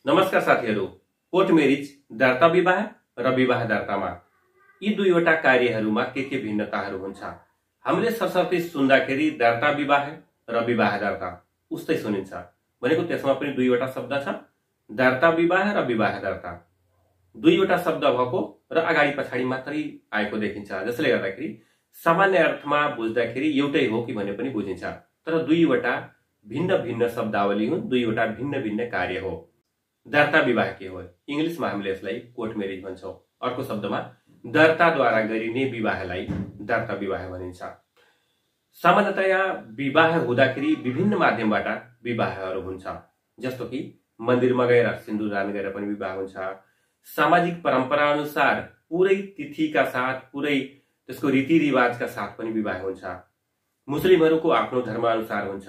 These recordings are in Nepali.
नमस्कार साथीहरू, कोर्ट मेरिज, दर्ता विवाह र विवाह दर्तामा यी दुईवटा कार्यहरूमा के भिन्नताहरू हुन्छ? हामीले सरसर्ती सुन्दाखेरि दर्ता विवाह र विवाह दर्ता उस्तै सुनिन्छ। भनेको त्यसमा पनि दुईवटा शब्द छ, दर्ता विवाह र विवाह दर्ता। दुईवटा शब्द भएको र अगाडि पछाडि मात्रै आएको देखिन्छ, जसले गर्दाखेरि सामान्य अर्थमा बुझ्दाखेरि एउटै हो कि भने पनि बुझिन्छ। तर दुईवटा भिन्न भिन्न शब्दावली हुन्, दुईवटा भिन्न भिन्न कार्य हो। दर्ता विवाह के हो? इंग्लिशमा हामीले यसलाई कोर्ट मेरिज भन्छौं। अर्को शब्दमा दर्ताद्वारा गरिने विवाहलाई दर्ता विवाह भनिन्छ। सामान्यतया विवाह हुँदाखेरि विभिन्न माध्यमबाट विवाहहरू हुन्छ, जस्तो कि मन्दिरमा गएर सिन्दूरदान गरेर पनि विवाह हुन्छ। सामाजिक परम्परा अनुसार पुरै तिथिका साथ, पुरै त्यसको रीतिरिवाजका साथ पनि विवाह हुन्छ। मुस्लिमहरूको आफ्नो धर्मअनुसार हुन्छ,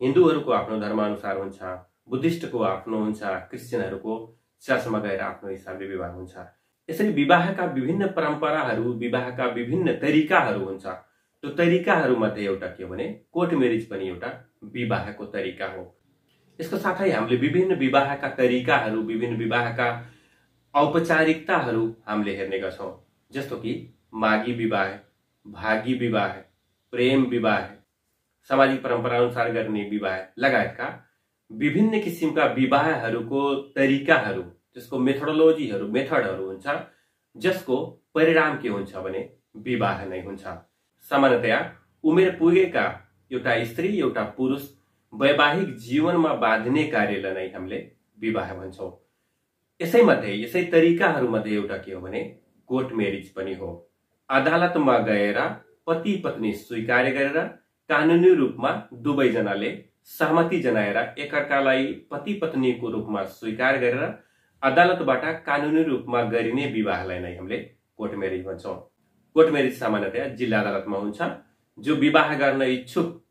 हिन्दूहरूको आफ्नो धर्मअनुसार हुन्छ, बुद्धिस्टको आफ्नो हुन्छ, क्रिश्चियनहरूको चर्चमा गएर आफ्नो हिसाबले विवाह हुन्छ। यसरी विवाहका विभिन्न परम्पराहरू, विवाहका विभिन्न तरिकाहरू हुन्छ। त्यो तरिकाहरूमध्ये एउटा के हो भने कोर्ट मेरिज पनि एउटा विवाहको तरिका हो। यसको साथै हामीले विभिन्न विवाहका तरिकाहरू, विभिन्न विवाहका औपचारिकताहरू हामीले हेर्ने गर्छौं, जस्तो कि मागी विवाह, भागी विवाह, प्रेम विवाह, सामाजिक परम्परा अनुसार गर्ने विवाह लगायतका विभिन्न किसिमका विवाहहरूको तरिकाहरू, त्यसको मेथडहरू हुन्छ, जसको परिणाम के हुन्छ भने विवाह नै हुन्छ। सामान्यतया उमेर पुगेका एउटा स्त्री, एउटा पुरुष वैवाहिक जीवनमा बाँध्ने कार्यलाई नै हामीले विवाह भन्छौं। यसै तरिकाहरूमध्ये एउटा के हो भने कोर्ट मेरिज पनि हो। अदालतमा गएर पति पत्नी स्वीकार गरेर कानूनी रूपमा दुवैजनाले सहमति जनाएर एकअर्कालाई पति पत्नीको रूपमा स्वीकार गरेर अदालतबाट कानूनी रूपमा गरिने विवाहलाई नै हामीले कोर्ट मेरिज भन्छौं। कोर्ट मेरिज सामान्यतया जिल्ला अदालतमा हुन्छ। जो विवाह गर्न इच्छुक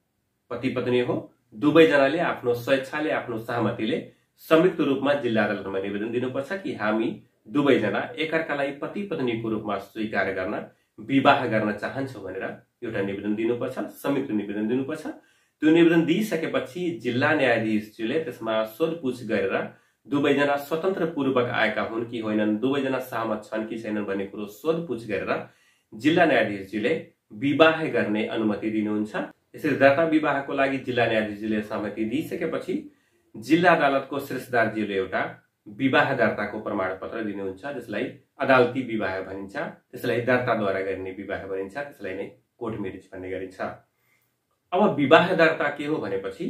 पति पत्नी हो, दुवैजनाले आफ्नो स्वेच्छाले, आफ्नो सहमतिले संयुक्त रूपमा जिल्ला अदालतमा निवेदन दिनुपर्छ कि हामी दुवैजना एकअर्कालाई पति पत्नीको रूपमा स्वीकार गर्न, विवाह गर्न चाहन्छौं भनेर एउटा निवेदन दिनुपर्छ, संयुक्त निवेदन दिनुपर्छ। त्यो निवेदन दिइसकेपछि जिल्ला न्यायाधीशले त्यसमा सोधपुछ गरेर दुवैजना स्वतन्त्र पूर्वक आएका हुन् कि होइनन्, दुवैजना सहमत छन् कि छैनन् भन्ने कुरो सोधपुछ गरेर जिल्ला न्यायाधीशले विवाह गर्ने अनुमति दिनुहुन्छ। यसरी दर्ता विवाहको लागि जिल्ला न्यायाधीशले सहमति दिइसकेपछि जिल्ला अदालतको श्रेष्ठदारजीले एउटा विवाह दर्ताको प्रमाणपत्र दिनुहुन्छ, जसलाई अदालती विवाह भनिन्छ। त्यसलाई दर्ताद्वारा गरिने विवाह भनिन्छ, त्यसलाई नै कोर्ट मेरिज भन्ने गरिन्छ। अब विवाह दर्ता के हो भनेपछि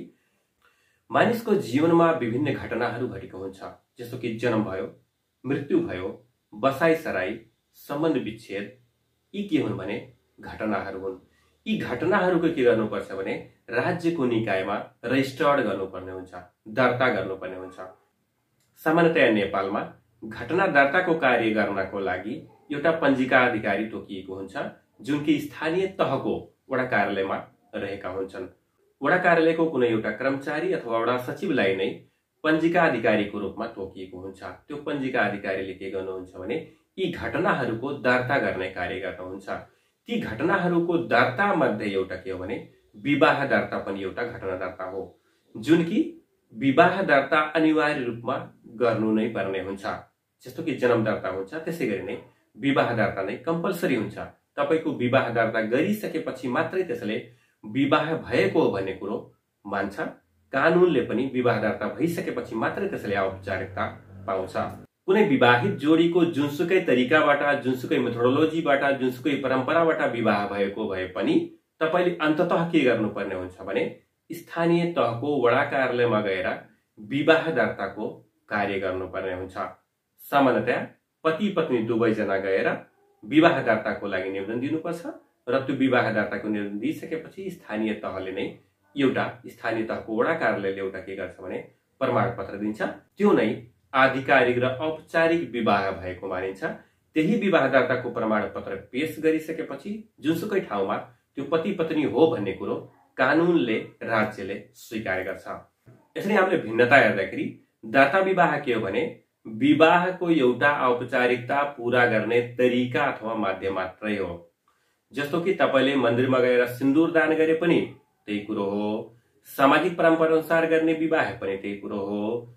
मानिसको जीवनमा विभिन्न घटनाहरू घटेको हुन्छ, जस्तो कि जन्म भयो, मृत्यु भयो, बसाइसराई, सम्बन्ध विच्छेद। यी के हुन् भने घटनाहरू हुन्। यी घटनाहरूको के गर्नुपर्छ भने राज्यको निकायमा रजिस्टर्ड गर्नुपर्ने हुन्छ, दर्ता गर्नुपर्ने हुन्छ। सामान्यतया नेपालमा घटना दर्ताको कार्य गर्नको लागि एउटा पञ्जिका अधिकारी तोकिएको हुन्छ, जुन कि स्थानीय तहको वडा कार्यालयमा रहेका हुन्छन्। वडा कार्यालयको कुनै एउटा कर्मचारी अथवा वडा सचिवलाई नै पञ्जिका अधिकारीको रूपमा तोकिएको हुन्छ। त्यो पञ्जिका अधिकारीले के गर्नुहुन्छ भने यी घटनाहरूको दर्ता गर्ने कार्य गर्नुहुन्छ। ती घटनाहरूको दर्ता मध्ये एउटा के हो भने विवाह दर्ता पनि एउटा घटना दर्ता हो, जुन कि विवाह दर्ता अनिवार्य रूपमा गर्नु नै पर्ने हुन्छ। जस्तो कि जन्म दर्ता हुन्छ, त्यसै गरी नै विवाह दर्ता नै कम्पल्सरी हुन्छ। तपाईको विवाह दर्ता गरिसकेपछि मात्रै त्यसले विवाह भएको हो भन्ने कुरो मान्छ। कानूनले पनि विवाह दर्ता भइसकेपछि मात्रै त्यसले औपचारिकता पाउँछ। कुनै विवाहित जोडीको जुनसुकै तरिकाबाट, जुनसुकै मेथोडोलोजीबाट, जुनसुकै परम्पराबाट विवाह भएको भए पनि तपाईले अन्ततः के गर्नुपर्ने हुन्छ भने स्थानीय तहको वडा कार्यालयमा गएर विवाह दर्ताको कार्य गर्नुपर्ने हुन्छ। सामान्यतया पति पत्नी दुवैजना गएर विवाह दर्ताको लागि निवेदन दिनुपर्छ र त्यो विवाह दर्ताको निवेदन दिइसकेपछि स्थानीय तहले नै स्थानीय तहको वडा कार्यालयले एउटा के गर्छ भने प्रमाणपत्र दिन्छ। त्यो नै आधिकारिक र औपचारिक विवाह भएको मानिन्छ। त्यही विवाह दर्ताको प्रमाणपत्र पेश गरिसकेपछि जुनसुकै ठाउँमा त्यो पति पत्नी हो भन्ने कुरो कानूनले, राज्यले स्वीकार गर्छ। यसरी हामीले भिन्नता हेर्दाखेरि दर्ता विवाह के हो भने विवाहको एउटा औपचारिकता पूरा गर्ने तरिका अथवा माध्यम मात्रै हो। जस्तो कि तपाईले मन्दिरमा गएर सिन्दूरदान गरे पनि त्यही कुरो हो, सामाजिक परम्परा अनुसार गर्ने विवाह पनि त्यही कुरो हो,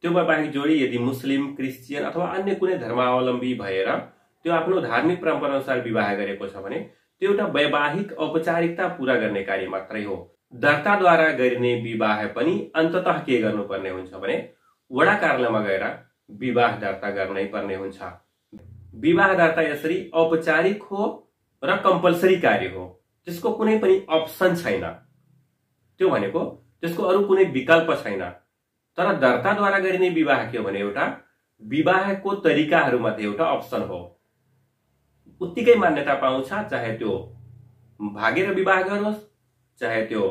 त्यो वैवाहिक जोडी यदि मुस्लिम, क्रिस्चियन अथवा अन्य कुनै धर्मावलम्बी भएर त्यो आफ्नो धार्मिक परम्परा अनुसार विवाह गरेको छ भने त्यो एउटा वैवाहिक औपचारिकता पूरा गर्ने कार्य मात्रै हो। दर्ताद्वारा गरिने विवाह पनि अन्ततः के गर्नुपर्ने हुन्छ भने वडा कार्यालयमा गएर विवाह दर्ता गर्नै पर्ने हुन्छ। विवाह दर्ता यसरी औपचारिक हो र कम्पल्सरी कार्य हो, त्यसको कुनै पनि अप्सन छैन। त्यो भनेको त्यसको अरू कुनै विकल्प छैन। तर दर्ताद्वारा गरिने विवाह के हो भने एउटा विवाहको तरिकाहरूमध्ये एउटा अप्सन हो। उत्तिकै मान्यता पाउँछ, चाहे त्यो भागेर विवाह गरोस्, चाहे त्यो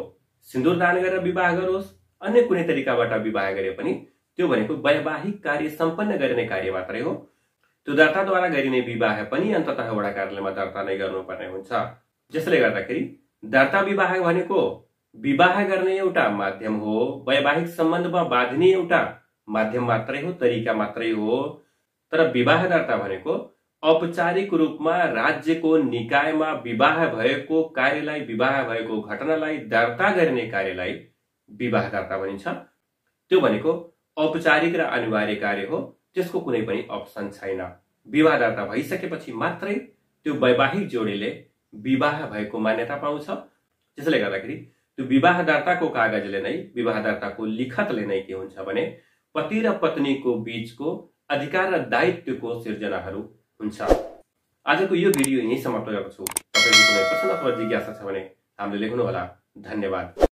सिन्दूरदान गरेर विवाह गरोस्, अन्य कुनै तरिकाबाट विवाह गरे पनि त्यो भनेको वैवाहिक कार्य सम्पन्न गरिने कार्य मात्रै हो। त्यो दर्ताद्वारा गरिने विवाह पनि अन्ततः वडा कार्यालयमा दर्ता नै गर्नुपर्ने हुन्छ। जसले गर्दाखेरि दर्ता विवाह भनेको विवाह गर्ने एउटा माध्यम हो, वैवाहिक सम्बन्धमा बाँध्ने एउटा माध्यम मात्रै हो, तरिका मात्रै हो। तर विवाह दर्ता भनेको औपचारिक रूपमा राज्यको निकायमा विवाह भएको कार्यलाई, विवाह भएको घटनालाई दर्ता गर्ने कार्यलाई विवाह दर्ता भनिन्छ। त्यो भनेको औपचारिक र अनिवार्य कार्य हो, त्यसको कुनै पनि अप्सन छैन। विवाह दर्ता भइसकेपछि मात्रै त्यो वैवाहिक जोडीले विवाह भएको मान्यता पाउँछ। त्यसले गर्दाखेरि त्यो विवाह दर्ताको कागजले नै, विवाह दर्ताको लिखतले नै के हुन्छ भने पति र पत्नीको बीचको अधिकार र दायित्वको सिर्जनाहरू हुन्छ। आजको यो भिडियो यही समाप्त गरेको छु। तपाईको कुनै प्रश्न अथवा जिज्ञासा छ भने हामीले लेख्नुहोला। धन्यवाद।